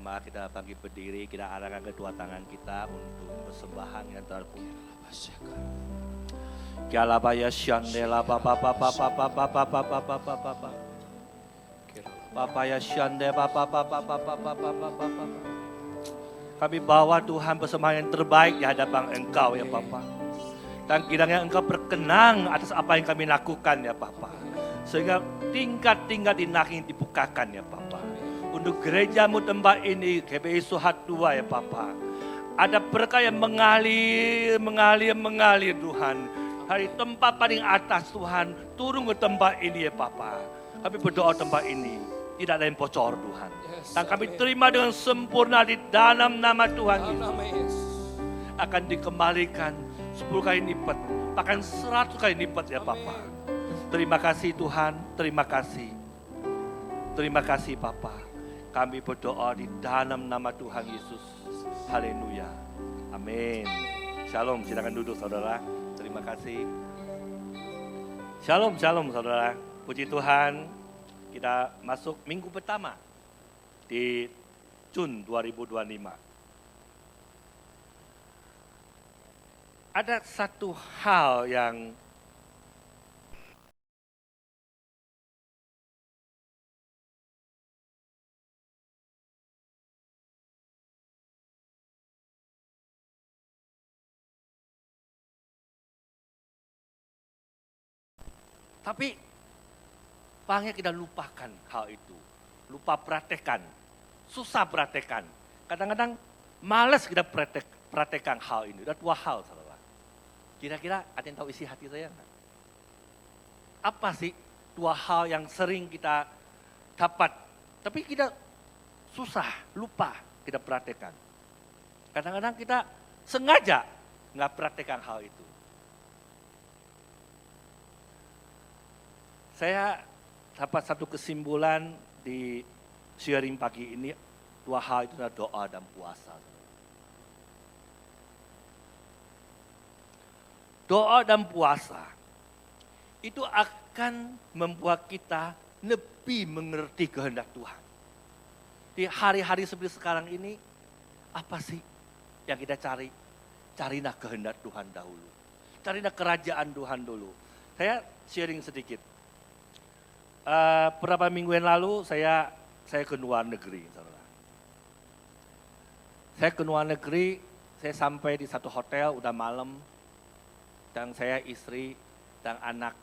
Jemaat kita bagi berdiri, kita arahkan kedua tangan kita untuk persembahan yang terpuji. Kialabaya syandela papa papa papa papa papa papa papa. Papa ya syande papa papa papa papa papa. Kami bawa Tuhan persembahan yang terbaik di hadapan Engkau ya Bapa. Dan kiranya Engkau berkenan atas apa yang kami lakukan ya Bapa. Sehingga tingkat-tingkat ini dibukakan ya Bapa. Untuk gerejamu tempat ini, GBI Suhat 2 ya Bapa. Ada berkah yang mengalir Tuhan. Dari tempat paling atas Tuhan, turun ke tempat ini ya Bapa. Kami berdoa tempat ini, tidak ada yang bocor Tuhan. Dan kami terima dengan sempurna di dalam nama Tuhan Yesus. Akan dikembalikan 10 kali lipat, bahkan 100 kali lipat ya Bapa. Terima kasih Tuhan, terima kasih. Terima kasih Bapa. Kami berdoa di dalam nama Tuhan Yesus. Haleluya. Amin. Shalom, silakan duduk saudara. Terima kasih. Shalom, shalom saudara. Puji Tuhan, kita masuk minggu pertama di Jun 2025. Ada satu hal yang tapi banyak kita lupakan hal itu. Lupa praktekkan, susah praktekkan. Kadang-kadang malas kita praktekkan hal ini. Ada dua hal saudara. Kira-kira ada yang tahu isi hati saya enggak? Apa sih dua hal yang sering kita dapat, tapi kita susah, lupa kita praktekkan. Kadang-kadang kita sengaja nggak praktekkan hal itu. Saya dapat satu kesimpulan di sharing pagi ini, dua hal itu adalah doa dan puasa. Doa dan puasa itu akan membuat kita lebih mengerti kehendak Tuhan. Di hari-hari seperti sekarang ini, apa sih yang kita cari? Carilah kehendak Tuhan dahulu. Carilah kerajaan Tuhan dulu. Saya sharing sedikit. Beberapa minggu yang lalu saya ke luar negeri, saudara. Saya ke luar negeri, saya sampai di satu hotel, udah malam, dan saya istri dan anak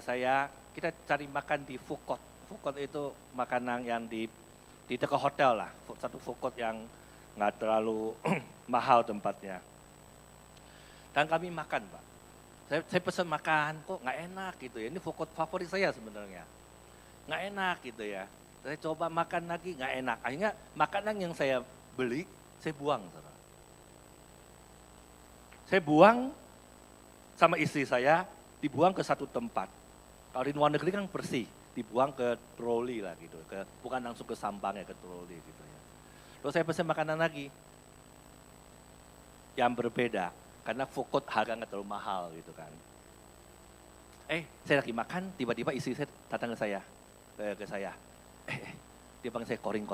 saya, kita cari makan di food court. Food court itu makanan yang di dekat hotel lah, satu food court yang nggak terlalu mahal tempatnya. Dan kami makan, Pak. Saya pesan makan, kok nggak enak gitu ya. Ini food favorit saya sebenarnya. Nggak enak gitu ya. Saya coba makan lagi, nggak enak. Akhirnya makanan yang saya beli, saya buang. Saudara. Saya buang sama istri saya, dibuang ke satu tempat. Kalau di luar negeri kan bersih, dibuang ke troli lah gitu. Bukan langsung ke sampahnya, ke troli gitu ya. Terus saya pesan makanan lagi, yang berbeda. Karena food court harga nggak terlalu mahal gitu kan. Saya lagi makan, tiba-tiba istri saya datang ke saya. Dia panggil saya Korin.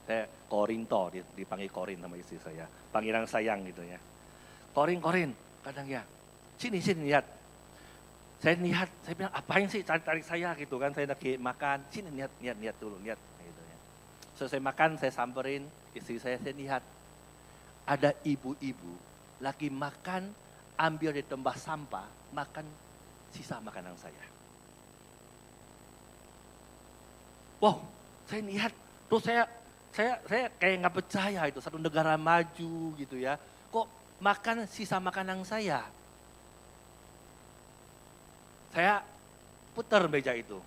Saya Korinto, dipanggil Korin sama istri saya. Panggilan sayang gitu ya. Korin, kadang ya. Sini lihat. Saya lihat, saya bilang apain sih tarik saya gitu kan. Saya lagi makan, sini lihat dulu, lihat. Gitu ya. Selesai makan, saya samperin istri saya lihat. Ada ibu-ibu lagi makan, ambil di tempat sampah, makan sisa makanan saya. Wow, saya lihat, terus saya kayak nggak percaya itu, satu negara maju gitu ya, kok makan sisa makanan saya. Saya putar meja itu,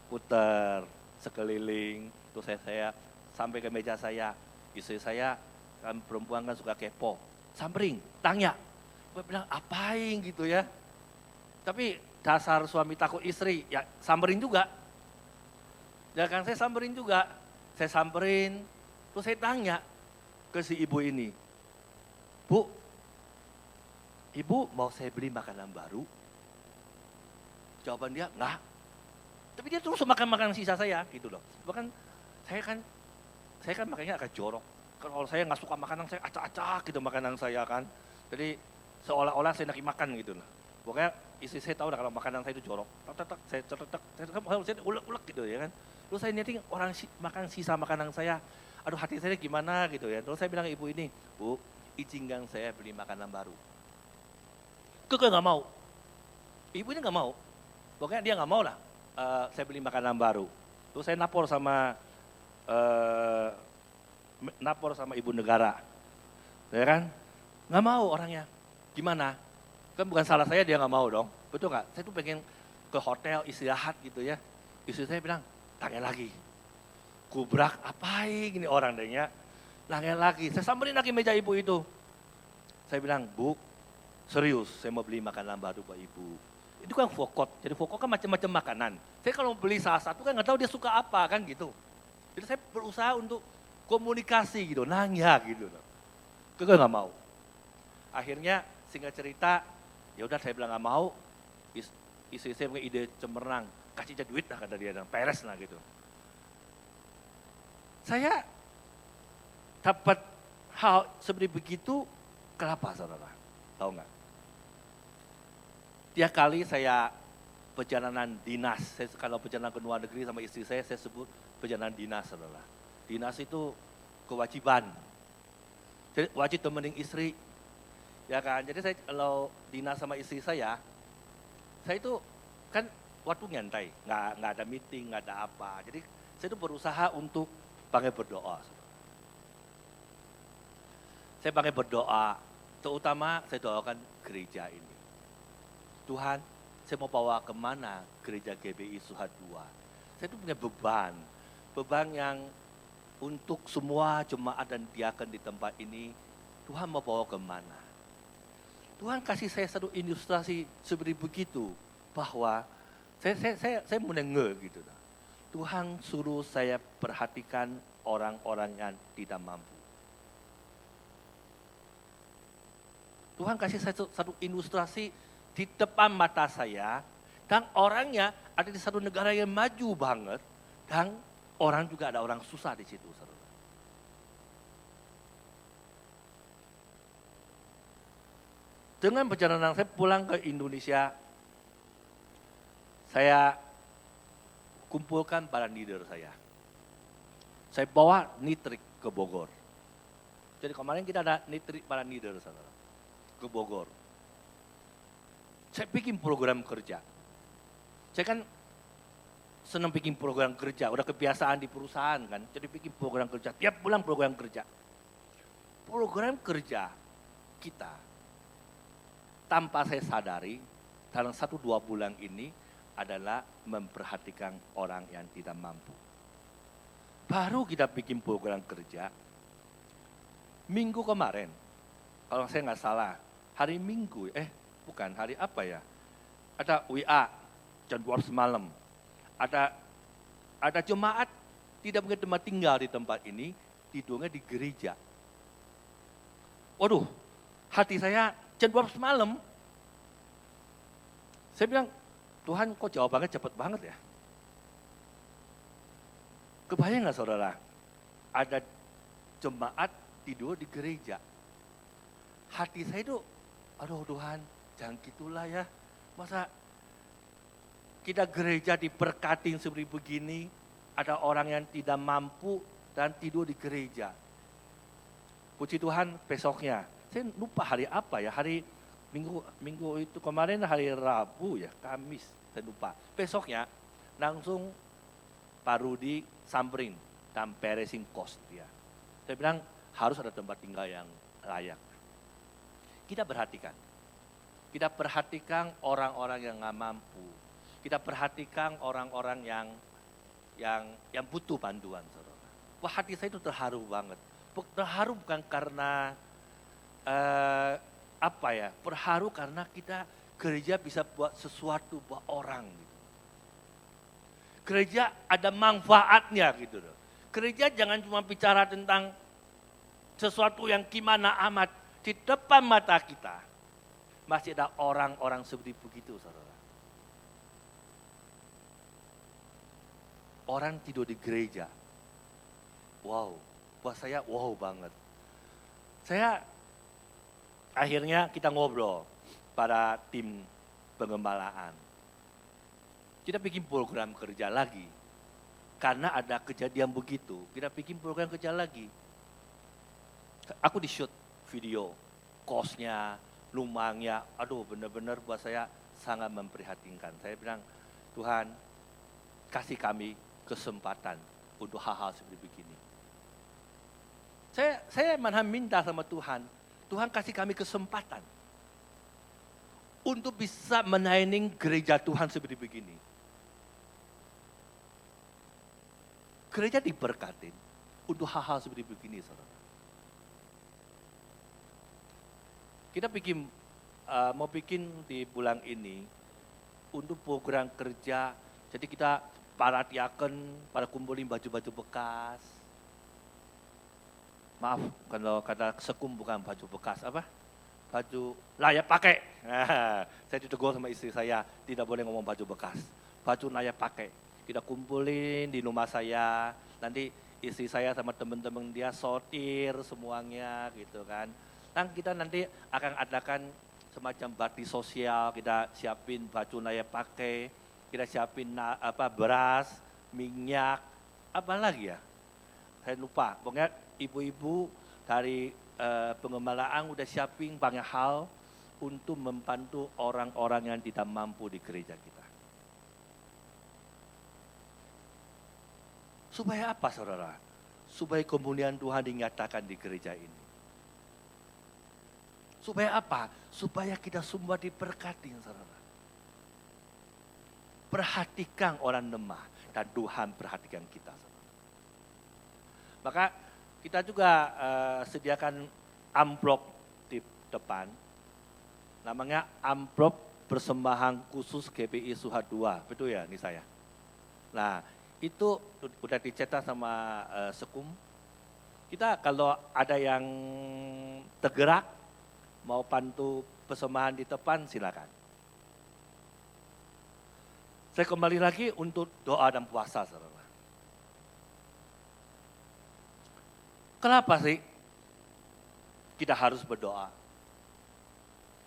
putar sekeliling, terus saya sampai ke meja saya, istri saya kan perempuan kan suka kepo. Samperin, tanya. Gue bilang, apain gitu ya. Tapi dasar suami takut istri, ya samperin juga. Ya kan saya samperin juga. Saya samperin, terus saya tanya ke si ibu ini. Bu, ibu mau saya beli makanan baru? Jawaban dia, enggak. Tapi dia terus makan makanan sisa saya gitu loh. Bahkan saya kan saya kan makanya agak jorok. Kalau saya nggak suka makanan saya acak-acak gitu makanan saya kan. Jadi seolah-olah saya lagi makan gitu lah. Pokoknya istri saya tahu lah kalau makanan saya itu jorok. Tak, saya ulek-ulek gitu ya kan. Terus saya niatin orang makan sisa makanan saya, aduh hati saya gimana gitu ya. Terus saya bilang ke ibu ini, Bu, izinkan saya beli makanan baru. Keke nggak mau. Ibu ini nggak mau. Pokoknya dia nggak mau lah saya beli makanan baru. Terus saya napor sama ibu negara. Ya kan? Nggak mau orangnya. Gimana? Kan bukan salah saya dia nggak mau dong. Betul nggak? Saya tuh pengen ke hotel istirahat gitu ya. Istri saya bilang, tanya lagi. Kubrak apain gini orang dehnya. Tanya lagi. Saya samperin lagi meja ibu itu. Saya bilang, Bu, serius saya mau beli makanan baru buat ibu. Itu kan fokot. Jadi fokot kan macam-macam makanan. Saya kalau beli salah satu kan nggak tahu dia suka apa kan gitu. Jadi saya berusaha untuk komunikasi gitu, nanya gitu. Keke nggak mau. Akhirnya singkat cerita, ya udah saya bilang nggak mau. Istri saya punya ide cemerlang, kasih aja duit lah kata dia, peres lah gitu. Saya dapat hal seperti begitu, kenapa saudara? Tahu nggak? Tiap kali saya perjalanan dinas, kalau perjalanan ke luar negeri sama istri saya sebut perjalanan dinas saudara. Dinas itu kewajiban. Jadi wajib temenin istri, ya kan? Jadi saya kalau dinas sama istri saya itu kan waktu nyantai, nggak ada meeting, nggak ada apa. Jadi saya itu berusaha untuk pakai berdoa. Saya pakai berdoa, terutama saya doakan gereja ini. Tuhan, saya mau bawa kemana gereja GBI Suha II. Saya itu punya beban yang untuk semua jemaat dan diaken di tempat ini, Tuhan mau bawa kemana. Tuhan kasih saya satu ilustrasi seperti begitu, bahwa saya mendengar gitu. Tuhan suruh saya perhatikan orang-orang yang tidak mampu. Tuhan kasih saya satu ilustrasi di depan mata saya, dan orangnya ada di satu negara yang maju banget, dan orang juga ada orang susah di situ, saudara. Dengan perjalanan saya pulang ke Indonesia, saya kumpulkan para leader saya. Saya bawa nitrik ke Bogor. Jadi kemarin kita ada nitrik para leader, saudara, ke Bogor. Saya bikin program kerja. Saya kan senang bikin program kerja, udah kebiasaan di perusahaan kan, jadi bikin program kerja, tiap bulan program kerja. Program kerja kita, tanpa saya sadari, dalam 1-2 bulan ini adalah memperhatikan orang yang tidak mampu. Baru kita bikin program kerja, minggu kemarin, kalau saya nggak salah, hari Minggu, hari apa ya, ada WA, jam 12 malam, ada jemaat tidak punya tempat tinggal di tempat ini, tidurnya di gereja. Waduh, hati saya jam 12 malam. Saya bilang, Tuhan kok jawabannya cepat banget ya. Kebayang nggak saudara, ada jemaat tidur di gereja. Hati saya itu, aduh Tuhan, jangan gitulah ya. Masa kita gereja diberkatin seperti begini, ada orang yang tidak mampu dan tidur di gereja. Puji Tuhan, besoknya, saya lupa hari apa ya, hari minggu itu kemarin hari Rabu ya, Kamis, saya lupa. Besoknya langsung Pak Rudi samperin dan beresin kos dia. Saya bilang harus ada tempat tinggal yang layak. Kita perhatikan orang-orang yang nggak mampu. Kita perhatikan orang-orang yang butuh bantuan, saudara. Wah, hati saya itu terharu banget. Terharu bukan karena terharu karena kita gereja bisa buat sesuatu buat orang. Gitu. Gereja ada manfaatnya gitu loh. Gereja jangan cuma bicara tentang sesuatu yang gimana amat. Di depan mata kita masih ada orang-orang seperti begitu, saudara. Orang tidur di gereja. Wow, buat saya wow banget. Saya akhirnya kita ngobrol pada tim pengembalaan. Kita bikin program kerja lagi. Karena ada kejadian begitu, kita bikin program kerja lagi. Aku di shoot video, kosnya, lumangnya, aduh benar-benar buat saya sangat memprihatinkan. Saya bilang, Tuhan kasih kami kesempatan untuk hal-hal seperti begini. Saya malah minta sama Tuhan, Tuhan kasih kami kesempatan untuk bisa melayani gereja Tuhan seperti begini. Gereja diberkatin untuk hal-hal seperti begini, saudara. Kita mau bikin di bulan ini untuk program kerja. Jadi kita pada kumpulin baju-baju bekas. Maaf, kalau kata sekum bukan baju bekas, apa? Baju layak pakai. Saya ditegur sama istri saya, tidak boleh ngomong baju bekas. Baju layak pakai. Kita kumpulin di rumah saya, nanti istri saya sama teman-teman dia sortir semuanya gitu kan. Dan kita nanti akan adakan semacam bakti sosial, kita siapin baju layak pakai, kita siapin beras, minyak, apa lagi ya? Saya lupa, pokoknya ibu-ibu dari pengembalaan udah siapin banyak hal untuk membantu orang-orang yang tidak mampu di gereja kita. Supaya apa, saudara? Supaya kemuliaan Tuhan dinyatakan di gereja ini. Supaya apa? Supaya kita semua diberkati, saudara. Perhatikan orang lemah dan Tuhan perhatikan kita, saudara. Maka kita juga sediakan amplop di depan. Namanya amplop persembahan khusus GPI Suhat 2. Betul ya, ini saya. Nah, itu udah dicetak sama Sekum. Kita kalau ada yang tergerak, mau bantu persembahan di depan, silakan. Saya kembali lagi untuk doa dan puasa, saudara. Kenapa sih kita harus berdoa?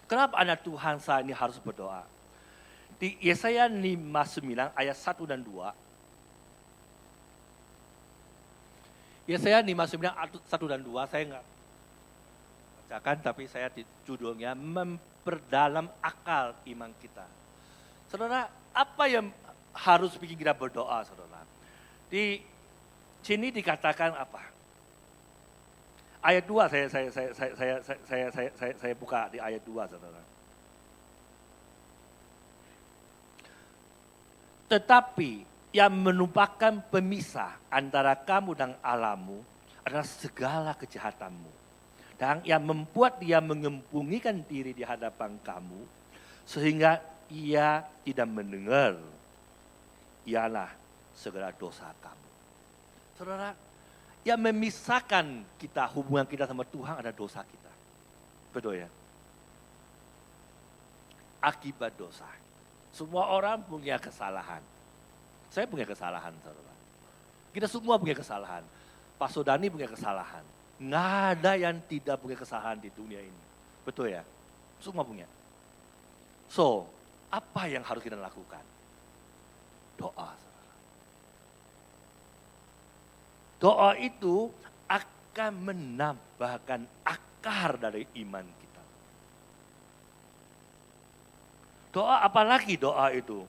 Kenapa anak Tuhan saya ini harus berdoa? Di Yesaya 59 ayat 1 dan 2, Yesaya 59 1 dan 2, saya enggak bacakan, tapi saya di judulnya memperdalam akal iman kita. Saudara, apa yang harus bikin kita berdoa, saudara? Di sini dikatakan apa? Ayat 2 saya buka di ayat 2, saudara. Tetapi yang merupakan pemisah antara kamu dan Allahmu adalah segala kejahatanmu. Dan yang membuat dia mengembungikan diri di hadapan kamu, sehingga ia tidak mendengar, ialah segala dosa kamu. Saudara, yang memisahkan kita, hubungan kita sama Tuhan adalah dosa kita. Betul ya? Akibat dosa. Semua orang punya kesalahan. Saya punya kesalahan, saudara. Kita semua punya kesalahan. Pak Sodani punya kesalahan. Nggak ada yang tidak punya kesalahan di dunia ini. Betul ya? Semua punya. So, apa yang harus kita lakukan? Doa, saudara. Doa itu akan menambahkan akar dari iman kita. Doa apalagi doa itu?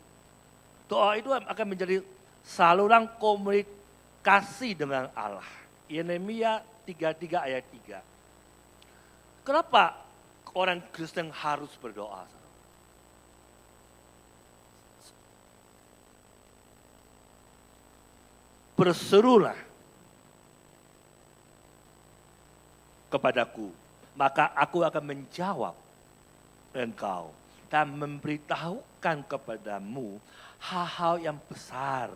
Doa itu akan menjadi saluran komunikasi dengan Allah. Yeremia 33 ayat 3. Kenapa orang Kristen harus berdoa? Berserulah kepadaku, maka aku akan menjawab engkau dan memberitahukan kepadamu hal-hal yang besar,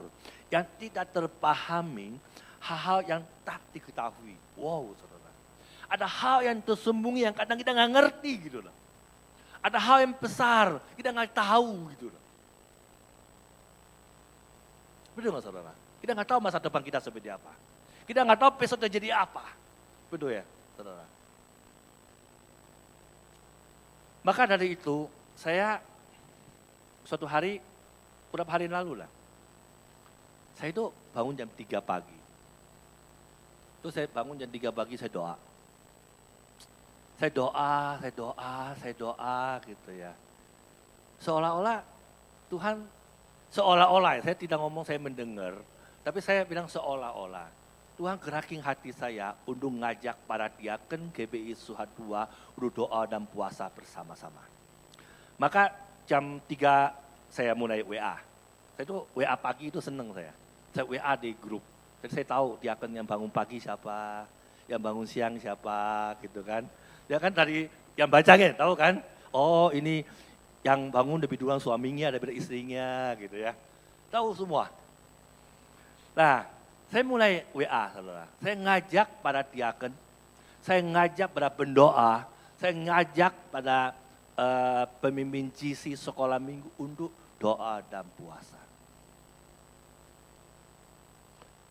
yang tidak terpahami, hal-hal yang tak diketahui. Wow, saudara. Ada hal yang tersembunyi yang kadang kita nggak ngerti gitu loh. Ada hal yang besar, kita nggak tahu gitu loh. Betul nggak, saudara? Kita nggak tahu masa depan kita seperti apa. Kita nggak tahu besok terjadi apa. Betul ya, saudara. Maka dari itu, saya suatu hari, beberapa hari lalu lah, saya itu bangun jam 3 pagi. Terus saya bangun jam 3 pagi, saya doa. Saya doa gitu ya. Seolah-olah Tuhan, saya tidak ngomong saya mendengar, tapi saya bilang seolah-olah. Tuhan gerakin hati saya untuk ngajak para diaken GBI Suhat 2 untuk doa dan puasa bersama-sama. Maka jam 3 saya mulai WA. Saya itu WA pagi itu seneng saya. Saya WA di grup. Jadi saya tahu diaken yang bangun pagi siapa, yang bangun siang siapa gitu kan. Ya kan dari yang baca kan, tahu kan? Oh ini yang bangun lebih duluan suaminya daripada istrinya gitu ya. Tahu semua. Nah, saya mulai WA, saudara. Saya ngajak para diaken, saya ngajak para pendoa, saya ngajak pada pemimpin GC sekolah minggu untuk doa dan puasa.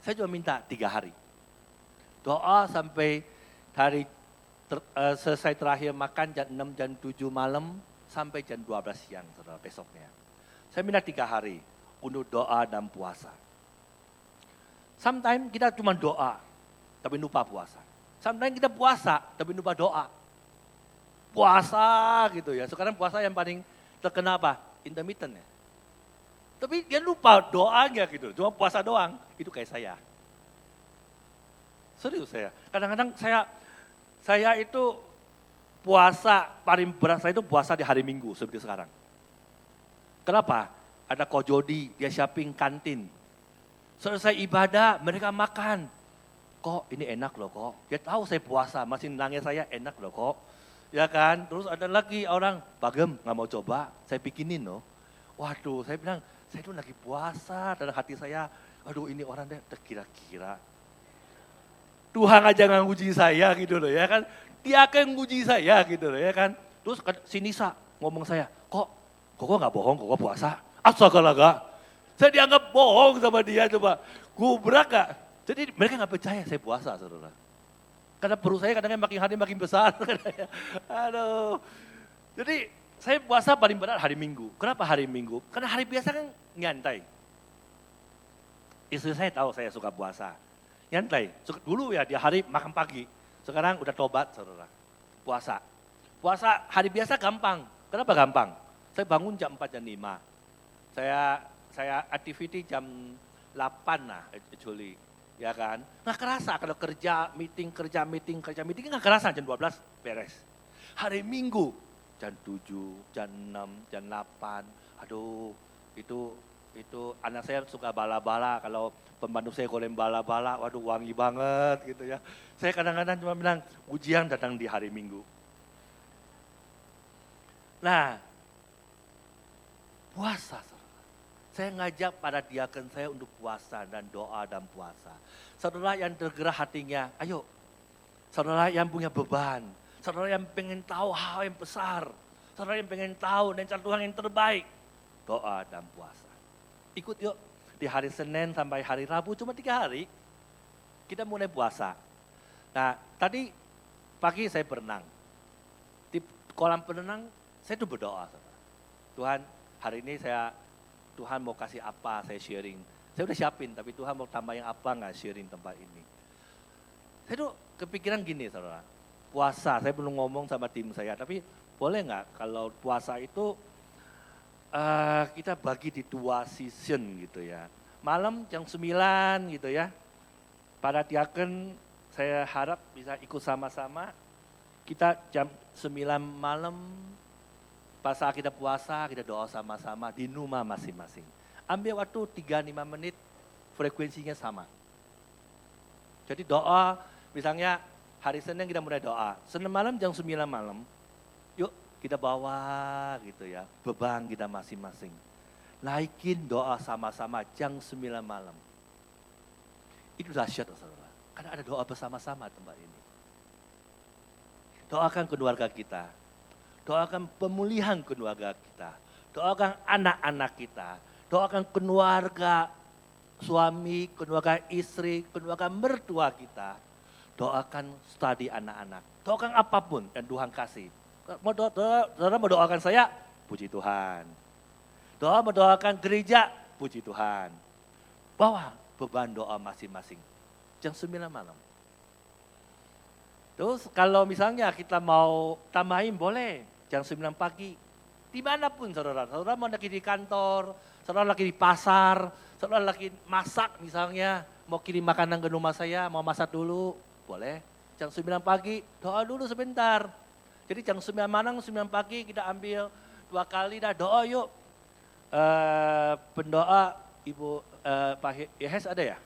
Saya cuma minta 3 hari. Doa sampai hari selesai terakhir makan jam 6, jam 7 malam, sampai jam 12 siang, saudara, besoknya. Saya minta 3 hari untuk doa dan puasa. Sometimes kita cuma doa, tapi lupa puasa. Sometimes kita puasa, tapi lupa doa. Puasa gitu ya. Sekarang puasa yang paling terkena apa? Intermittent ya. Tapi dia lupa doanya gitu. Cuma puasa doang. Itu kayak saya. Serius saya. Kadang-kadang saya itu puasa paling berat saya itu puasa di hari Minggu seperti sekarang. Kenapa? Ada kojodi, dia siapin kantin. Selesai ibadah, mereka makan. Kok ini enak loh kok. Dia tahu saya puasa, masih nangis saya enak loh kok. Ya kan, terus ada lagi orang, Bagem nggak mau coba, saya bikinin loh. Waduh, saya bilang, saya itu lagi puasa, dalam hati saya, aduh ini orang deh terkira-kira. Tuhan aja nggak nguji saya gitu loh ya kan. Dia akan nguji saya gitu loh ya kan. Terus si Nisa ngomong saya, kok nggak bohong, kok puasa? Astaga. Saya dianggap bohong sama dia coba. Gubrak gak? Jadi mereka gak percaya saya puasa, saudara. Karena perut saya kadang-kadang makin hari makin besar. Aduh. Jadi saya puasa paling berat hari Minggu. Kenapa hari Minggu? Karena hari biasa kan nyantai. Istri saya tahu saya suka puasa. Nyantai. Dulu ya di hari makan pagi. Sekarang udah tobat, saudara. Puasa. Puasa hari biasa gampang. Kenapa gampang? Saya bangun jam 4, jam 5. Saya activity jam 8 lah actually, ya kan. Nggak kerasa kalau kerja meeting, nggak kerasa jam 12 beres. Hari Minggu, jam 7, jam 6, jam 8, aduh itu anak saya suka bala-bala, kalau pembantu saya goreng bala-bala, waduh wangi banget gitu ya. Saya kadang-kadang cuma bilang, ujian datang di hari Minggu. Nah, puasa. Saya ngajak para diaken saya untuk puasa dan doa dan puasa. Saudara yang tergerak hatinya, ayo. Saudara yang punya beban. Saudara yang pengen tahu hal yang besar. Saudara yang pengen tahu rencana Tuhan yang terbaik. Doa dan puasa. Ikut yuk. Di hari Senin sampai hari Rabu cuma 3 hari. Kita mulai puasa. Nah tadi pagi saya berenang. Di kolam berenang saya tuh berdoa. Tuhan hari ini Tuhan mau kasih apa, saya sharing. Saya udah siapin, tapi Tuhan mau tambahin apa nggak sharing tempat ini. Saya tuh kepikiran gini, saudara. Puasa, saya belum ngomong sama tim saya, tapi boleh nggak kalau puasa itu kita bagi di 2 season gitu ya. Malam jam 9 gitu ya. Para diaken saya harap bisa ikut sama-sama. Kita jam 9 malam, pas saat kita puasa, kita doa sama-sama di rumah masing-masing. Ambil waktu 3-5 menit, frekuensinya sama. Jadi doa, misalnya hari Senin kita mulai doa. Senin malam jam 9 malam, yuk kita bawa gitu ya, beban kita masing-masing. Naikin doa sama-sama jam 9 malam. Itu dahsyat, saudara. Karena ada doa bersama-sama tempat ini. Doakan keluarga kita. Doakan pemulihan keluarga kita. Doakan anak-anak kita. Doakan keluarga suami, keluarga istri, keluarga mertua kita, doakan studi anak-anak. Doakan apapun yang Tuhan kasih. Saudara mau doakan saya, puji Tuhan. Doa mendoakan gereja, puji Tuhan. Bawa beban doa masing-masing. Jam 9 malam. Terus kalau misalnya kita mau tambahin boleh, jam 9 pagi. Dimanapun saudara mau lagi di kantor, saudara lagi di pasar, saudara lagi masak misalnya, mau kirim makanan ke rumah saya, mau masak dulu, boleh. Jam 9 pagi, doa dulu sebentar. Jadi jam 9 malam, 9 pagi kita ambil 2 kali dah doa yuk. Pendoa Ibu Pak Yehes ada ya?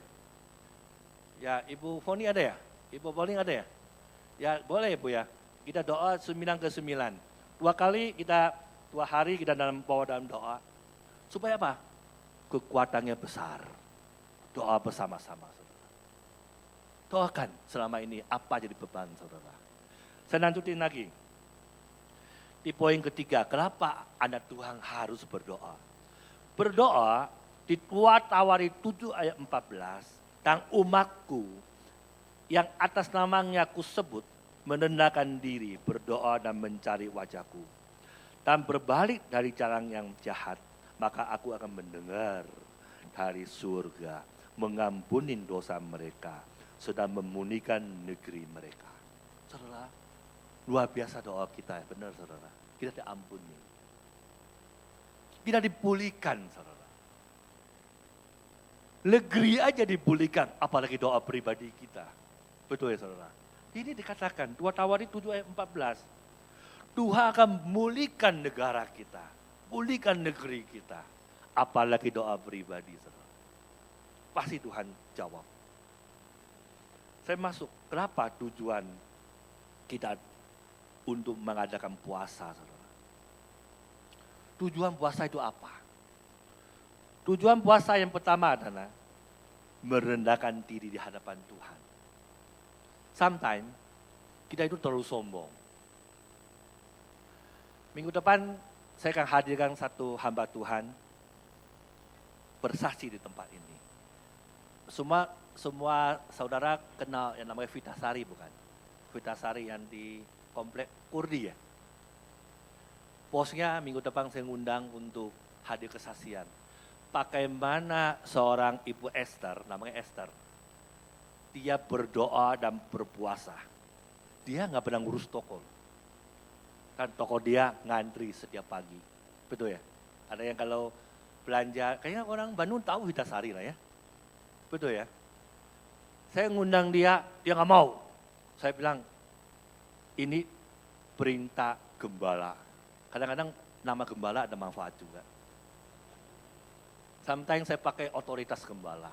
Ya, Ibu Foni ada ya? Ibu Pauling ada ya? Ya boleh Bu ya, kita doa 9 ke 9. 2 kali kita, 2 hari kita bawa dalam doa. Supaya apa? Kekuatannya besar. Doa bersama-sama saudara. Doakan selama ini apa jadi beban saudara. Saya lanjutin lagi. Di poin ketiga, kenapa anak Tuhan harus berdoa? Berdoa di 2 Tawari 7 ayat 14, dan umatku yang atas namanya ku sebut merendahkan diri, berdoa dan mencari wajahku, dan berbalik dari jalan yang jahat, maka aku akan mendengar dari surga, mengampuni dosa mereka, sedang memulihkan negeri mereka. Saudara, luar biasa doa kita, benar saudara. Kita diampuni. Kita dipulihkan saudara. Negeri aja dipulihkan, apalagi doa pribadi kita. Betul ya saudara. Ini dikatakan 2 Tawari 7 ayat 14. Tuhan akan memulihkan negara kita, pulihkan negeri kita. Apalagi doa pribadi saudara. Pasti Tuhan jawab. Saya masuk, kenapa tujuan kita untuk mengadakan puasa saudara? Tujuan puasa itu apa? Tujuan puasa yang pertama adalah merendahkan diri di hadapan Tuhan. Sometimes kita itu terlalu sombong. Minggu depan saya akan hadirkan satu hamba Tuhan bersaksi di tempat ini. Semua saudara kenal yang namanya Vitasari bukan? Vitasari yang di komplek Kurdi ya. Bosnya minggu depan saya ngundang untuk hadir kesaksian. Bagaimana seorang Ibu Esther, namanya Esther, dia berdoa dan berpuasa. Dia nggak pernah ngurus toko. Kan toko dia ngantri setiap pagi. Betul ya? Ada yang kalau belanja, kayaknya orang Bandung tahu Vitasari lah ya. Betul ya? Saya ngundang dia nggak mau. Saya bilang, ini perintah gembala. Kadang-kadang nama gembala ada manfaat juga. Sometimes saya pakai otoritas gembala.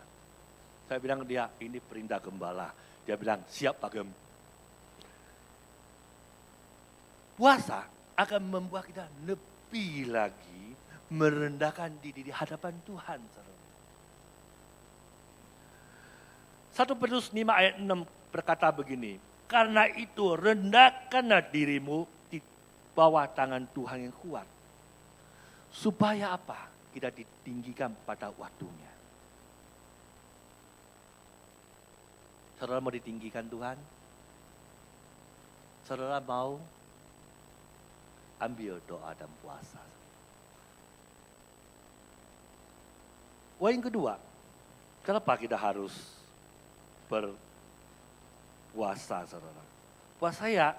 Saya bilang ke dia, ini perintah gembala. Dia bilang, siap Pak Gem. Puasa akan membuat kita lebih lagi merendahkan diri di hadapan Tuhan. 1 Petrus 5 ayat 6 berkata begini, karena itu rendahkanlah dirimu di bawah tangan Tuhan yang kuat. Supaya apa? Kita ditinggikan pada waktunya. Saudara mau ditinggikan Tuhan? Saudara mau ambil doa dan puasa. Poin kedua, kenapa kita harus berpuasa saudara? Buat saya,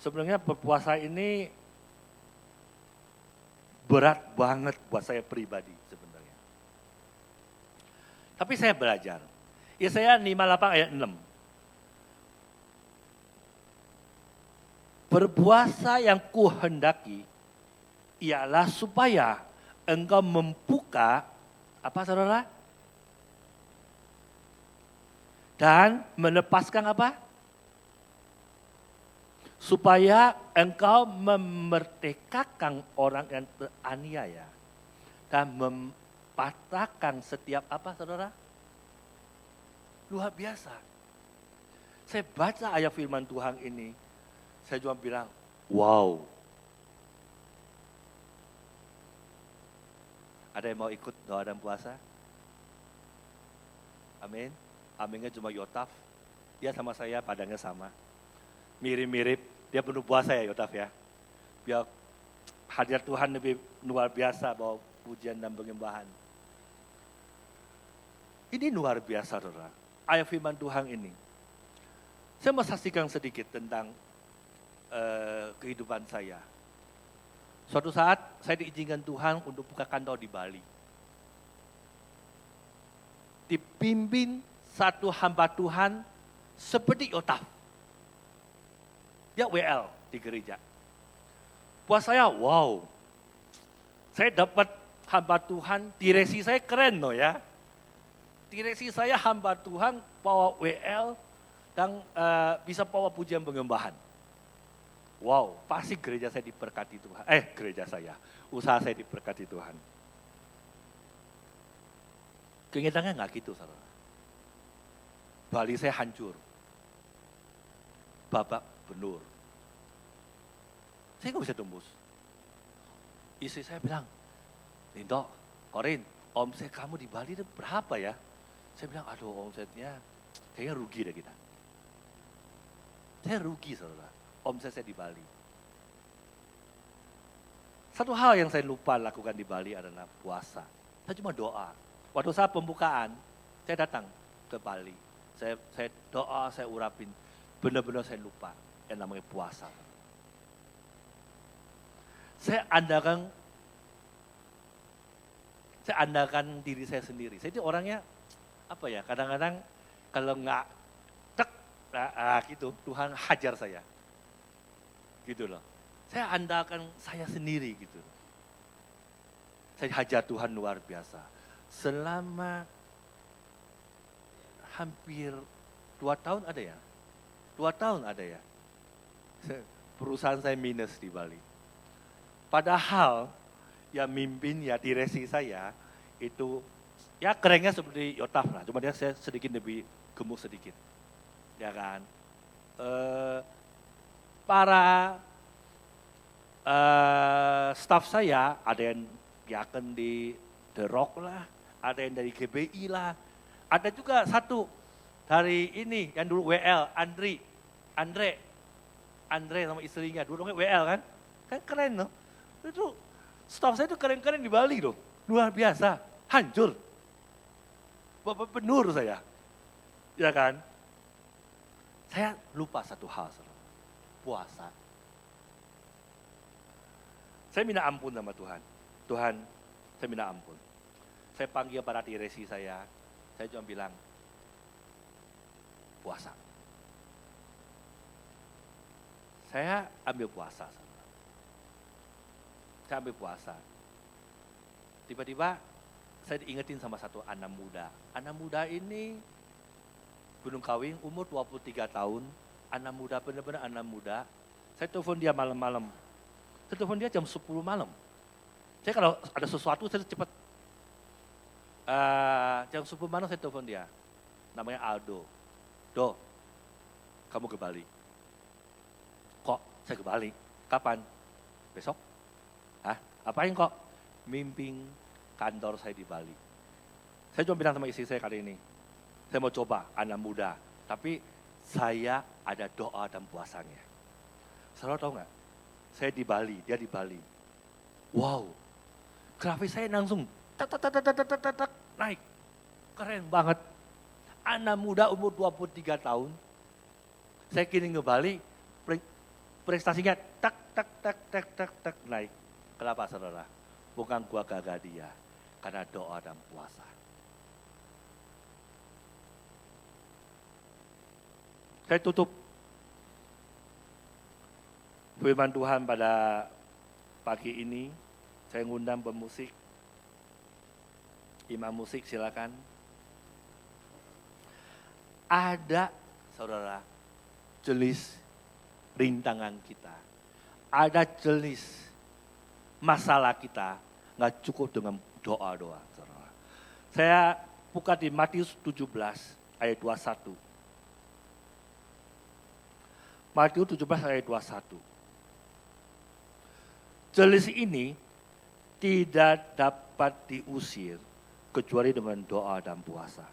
sebenarnya berpuasa ini berat banget buat saya pribadi sebenarnya. Tapi saya belajar. Yesaya 58 ayat 6. Berpuasa yang kuhendaki ialah supaya engkau membuka apa saudara? Dan melepaskan apa? Supaya engkau memerdekakan orang yang teraniaya dan mempatahkan setiap apa saudara? Luar biasa. Saya baca ayat firman Tuhan ini, saya cuma bilang, wow. Ada yang mau ikut doa dan puasa? Amin. Aminnya cuma Yotaf. Dia sama saya padangnya sama. Mirip-mirip. Dia penuh puasa ya Yotaf ya. Biar hadirat Tuhan lebih luar biasa bawa pujian dan penyembahan. Ini luar biasa saudara. Ayat firman Tuhan ini. Saya mau saksikan sedikit tentang kehidupan saya. Suatu saat saya diizinkan Tuhan untuk buka kantor di Bali. Dipimpin satu hamba Tuhan seperti Yotaf. Dia WL di gereja. Buat saya, wow. Saya dapat hamba Tuhan, direksi saya keren loh ya. Direksi saya hamba Tuhan, bawa WL, dan bisa bawa pujian penyembahan. Wow, pasti gereja saya diberkati Tuhan. Gereja saya, usaha saya diberkati Tuhan. Kenyataannya nggak gitu, saudara. Bali saya hancur. Babak belur. Saya nggak bisa tembus. Istri saya bilang, Lindo, Korin, omset kamu di Bali itu berapa ya? Saya bilang, aduh omsetnya kayaknya rugi deh kita. Saya rugi, saudara. Omset saya di Bali. Satu hal yang saya lupa lakukan di Bali adalah puasa. Saya cuma doa. Waktu saat pembukaan, saya datang ke Bali. Saya doa, saya urapin. Benar-benar saya lupa yang namanya puasa. Saya andalkan diri saya sendiri. Saya itu orangnya, kadang-kadang kalau nggak gitu, Tuhan hajar saya. Gitu loh. Saya andalkan saya sendiri gitu. Saya hajar Tuhan luar biasa. Selama hampir 2 tahun ada ya? 2 tahun ada ya? Perusahaan saya minus di Bali. Padahal yang mimpin ya direksi saya itu ya kerennya seperti Yotaf lah. Cuma dia saya sedikit lebih gemuk sedikit. Ya kan? Para staff saya ada yang akan di The Rock lah, ada yang dari GBI lah, ada juga satu dari ini yang dulu WL, Andre sama istrinya, dulu WL kan keren loh. Itu staff saya itu keren-keren di Bali loh, luar biasa, hancur, bapak penur saya, ya kan? Saya lupa satu hal, puasa. Saya minta ampun sama Tuhan. Tuhan, saya minta ampun. Saya panggil para direksi saya cuma bilang, puasa. Saya ambil puasa. Saya ambil puasa. Tiba-tiba saya diingetin sama satu anak muda. Anak muda ini Gunung Kawing, umur 23 tahun. Anak muda, benar-benar anak muda. Saya telepon dia malam-malam. Saya telepon dia jam 10 malam. Saya kalau ada sesuatu saya cepat. Jam 10 malam saya telepon dia. Namanya Aldo. Do, kamu ke Bali. Kok saya ke Bali? Kapan? Besok? Hah? Apain kok? Mimpin kantor saya di Bali. Saya cuma bilang sama istri saya kali ini. Saya mau coba anak muda. Tapi saya ada doa dan puasanya. Saudara tahu nggak? Saya di Bali, dia di Bali. Wow, grafis saya langsung naik. Keren banget. Anak muda umur 23 tahun. Saya kirim ke Bali, prestasinya tak naik. Kenapa saudara? Bukan gua gagah dia, karena doa dan puasa. Saya tutup firman Tuhan pada pagi ini. Saya ngundang pemusik. Imam musik silakan. Ada saudara jenis rintangan kita. Ada jenis masalah kita nggak cukup dengan doa-doa, saudara. Saya buka di Matius 17 ayat 21. Matius 17 ayat 21. Jenis ini tidak dapat diusir kecuali dengan doa dan puasa.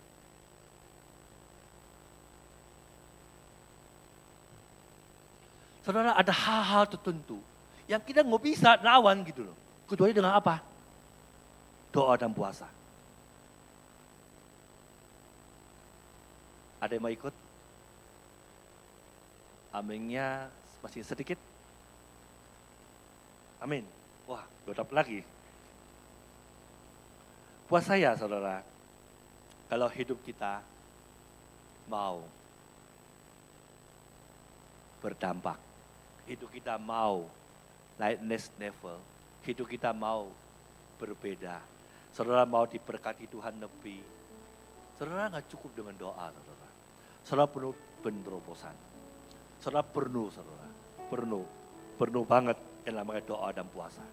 Saudara, ada hal-hal tertentu yang kita nggak bisa lawan gitu loh. Kecuali dengan apa? Doa dan puasa. Ada yang mau ikut? Aminnya masih sedikit? Amin. Wah, dodap lagi. Puasa ya saudara, kalau hidup kita mau berdampak, hidup kita mau naik next level, hidup kita mau berbeda. Saudara mau diberkati Tuhan lebih. Saudara nggak cukup dengan doa, saudara. Saudara perlu penerobosan. Saudara perlu banget yang namanya doa dan puasa.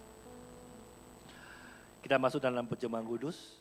Kita masuk dalam perjamuan kudus.